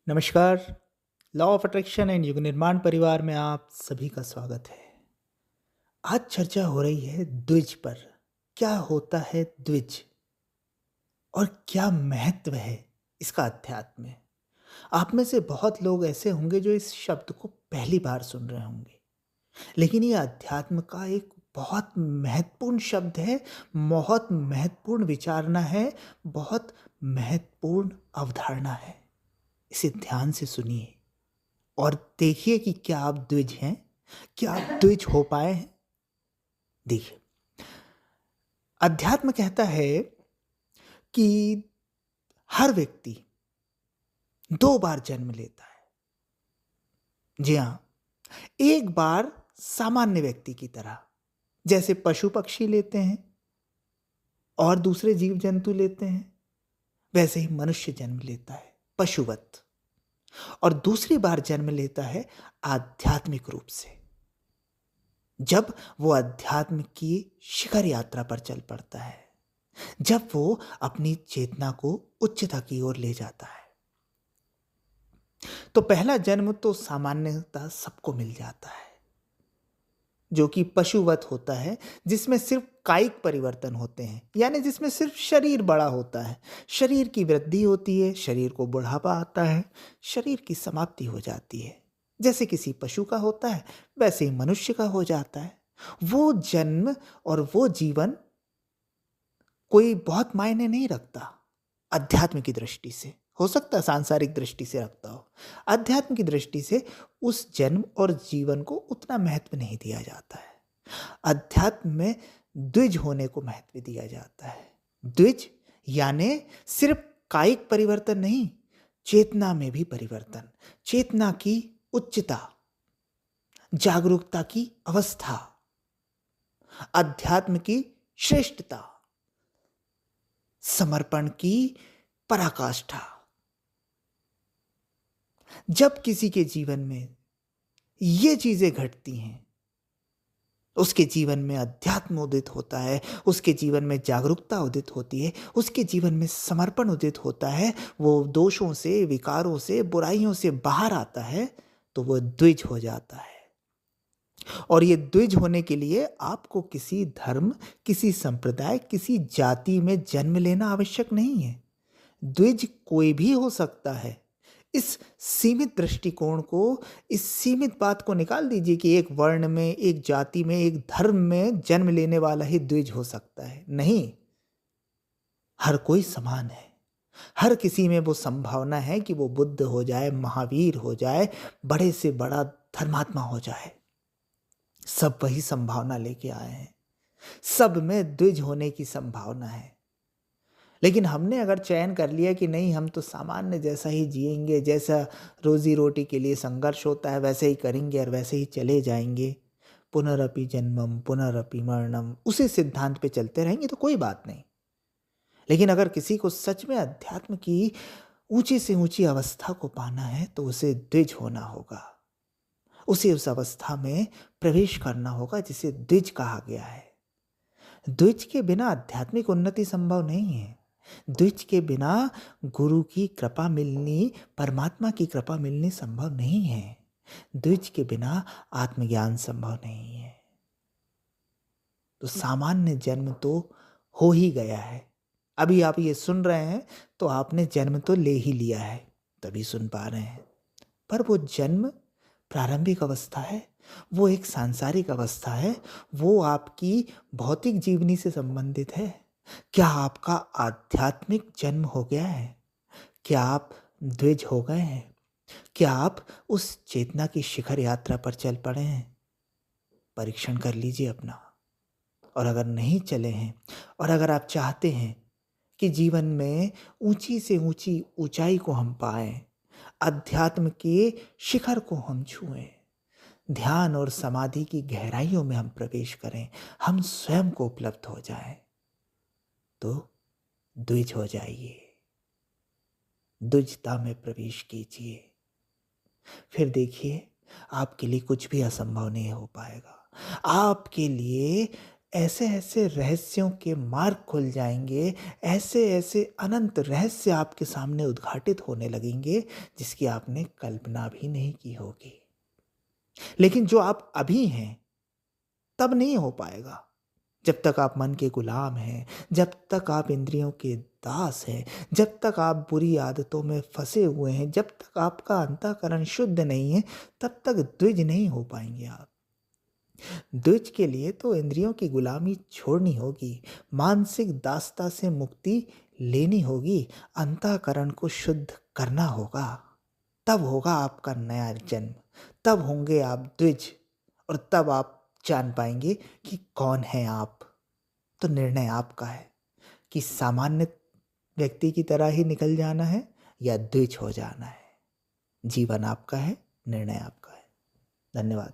नमस्कार। Law of attraction and युग निर्माण परिवार में आप सभी का स्वागत है। आज चर्चा हो रही है द्विज पर। क्या होता है द्विज और क्या महत्व है इसका अध्यात्म में। आप में से बहुत लोग ऐसे होंगे जो इस शब्द को पहली बार सुन रहे होंगे, लेकिन ये अध्यात्म का एक बहुत महत्वपूर्ण शब्द है, बहुत महत्वपूर्ण विचारना है, बहुत महत्वपूर्ण अवधारणा है। इसे ध्यान से सुनिए और देखिए कि क्या आप द्विज हैं, क्या आप द्विज हो पाए हैं। देखिए, अध्यात्म कहता है कि हर व्यक्ति 2 बार जन्म लेता है। जी हाँ, एक बार सामान्य व्यक्ति की तरह, जैसे पशु पक्षी लेते हैं और दूसरे जीव जंतु लेते हैं, वैसे ही मनुष्य जन्म लेता है पशुवत, और दूसरी बार जन्म लेता है आध्यात्मिक रूप से, जब वो अध्यात्म की शिखर यात्रा पर चल पड़ता है, जब वो अपनी चेतना को उच्चता की ओर ले जाता है। तो पहला जन्म तो सामान्यतः सबको मिल जाता है, जो कि पशुवत होता है, जिसमें सिर्फ कायिक परिवर्तन होते हैं, यानी जिसमें सिर्फ शरीर बड़ा होता है, शरीर की वृद्धि होती है, शरीर को बुढ़ापा आता है, शरीर की समाप्ति हो जाती है। जैसे किसी पशु का होता है, वैसे ही मनुष्य का हो जाता है। वो जन्म और वो जीवन कोई बहुत मायने नहीं रखता अध्यात्म की दृष्टि से। हो सकता है सांसारिक दृष्टि से रखता हो, अध्यात्म की दृष्टि से उस जन्म और जीवन को उतना महत्व नहीं दिया जाता है। अध्यात्म में द्विज होने को महत्व दिया जाता है। द्विज यानी सिर्फ कायिक परिवर्तन नहीं, चेतना में भी परिवर्तन, चेतना की उच्चता, जागरूकता की अवस्था, अध्यात्म की श्रेष्ठता, समर्पण की पराकाष्ठा। जब किसी के जीवन में ये चीजें घटती हैं, उसके जीवन में अध्यात्म उदित होता है, उसके जीवन में जागरूकता उदित होती है, उसके जीवन में समर्पण उदित होता है, वो दोषों से, विकारों से, बुराइयों से बाहर आता है, तो वो द्विज हो जाता है। और ये द्विज होने के लिए आपको किसी धर्म, किसी संप्रदाय, किसी जाति में जन्म लेना आवश्यक नहीं है। द्विज कोई भी हो सकता है। इस सीमित दृष्टिकोण को, इस सीमित बात को निकाल दीजिए कि एक वर्ण में, एक जाति में, एक धर्म में जन्म लेने वाला ही द्विज हो सकता है। नहीं, हर कोई समान है। हर किसी में वो संभावना है कि वो बुद्ध हो जाए, महावीर हो जाए, बड़े से बड़ा धर्मात्मा हो जाए। सब वही संभावना लेके आए हैं। सब में द्विज होने की संभावना है। लेकिन हमने अगर चयन कर लिया कि नहीं, हम तो सामान्य जैसा ही जिएंगे, जैसा रोजी रोटी के लिए संघर्ष होता है वैसे ही करेंगे और वैसे ही चले जाएंगे, पुनरपि जन्मम पुनरपि मरणम, उसी सिद्धांत पे चलते रहेंगे तो कोई बात नहीं। लेकिन अगर किसी को सच में अध्यात्म की ऊंची से ऊंची अवस्था को पाना है तो उसे द्विज होना होगा, उसे उस अवस्था में प्रवेश करना होगा जिसे द्विज कहा गया है। द्विज के बिना आध्यात्मिक उन्नति संभव नहीं है। द्विज के बिना गुरु की कृपा मिलनी, परमात्मा की कृपा मिलनी संभव नहीं है। द्विज के बिना आत्मज्ञान संभव नहीं है। तो सामान्य जन्म तो हो ही गया है। अभी आप ये सुन रहे हैं तो आपने जन्म तो ले ही लिया है, तभी सुन पा रहे हैं। पर वो जन्म प्रारंभिक अवस्था है, वो एक सांसारिक अवस्था है, वो आपकी भौतिक जीवनी से संबंधित है। क्या आपका आध्यात्मिक जन्म हो गया है? क्या आप द्विज हो गए हैं? क्या आप उस चेतना की शिखर यात्रा पर चल पड़े हैं? परीक्षण कर लीजिए अपना। और अगर नहीं चले हैं, और अगर आप चाहते हैं कि जीवन में ऊंची से ऊंची ऊंचाई को हम पाएं, अध्यात्म के शिखर को हम छुएं, ध्यान और समाधि की गहराइयों में हम प्रवेश करें, हम स्वयं को उपलब्ध हो जाएं, तो द्विज हो जाइए, द्विजता में प्रवेश कीजिए। फिर देखिए, आपके लिए कुछ भी असंभव नहीं हो पाएगा। आपके लिए ऐसे ऐसे रहस्यों के मार्ग खुल जाएंगे, ऐसे ऐसे अनंत रहस्य आपके सामने उद्घाटित होने लगेंगे जिसकी आपने कल्पना भी नहीं की होगी। लेकिन जो आप अभी हैं तब नहीं हो पाएगा। जब तक आप मन के गुलाम हैं, जब तक आप इंद्रियों के दास हैं, जब तक आप बुरी आदतों में फंसे हुए हैं, जब तक आपका अंतःकरण शुद्ध नहीं है, तब तक द्विज नहीं हो पाएंगे आप। द्विज के लिए तो इंद्रियों की गुलामी छोड़नी होगी, मानसिक दासता से मुक्ति लेनी होगी, अंतःकरण को शुद्ध करना होगा। तब होगा आपका नया जन्म, तब होंगे आप द्विज, और तब आप जान पाएंगे कि कौन है आप। तो निर्णय आपका है कि सामान्य व्यक्ति की तरह ही निकल जाना है या द्विज हो जाना है। जीवन आपका है, निर्णय आपका है। धन्यवाद।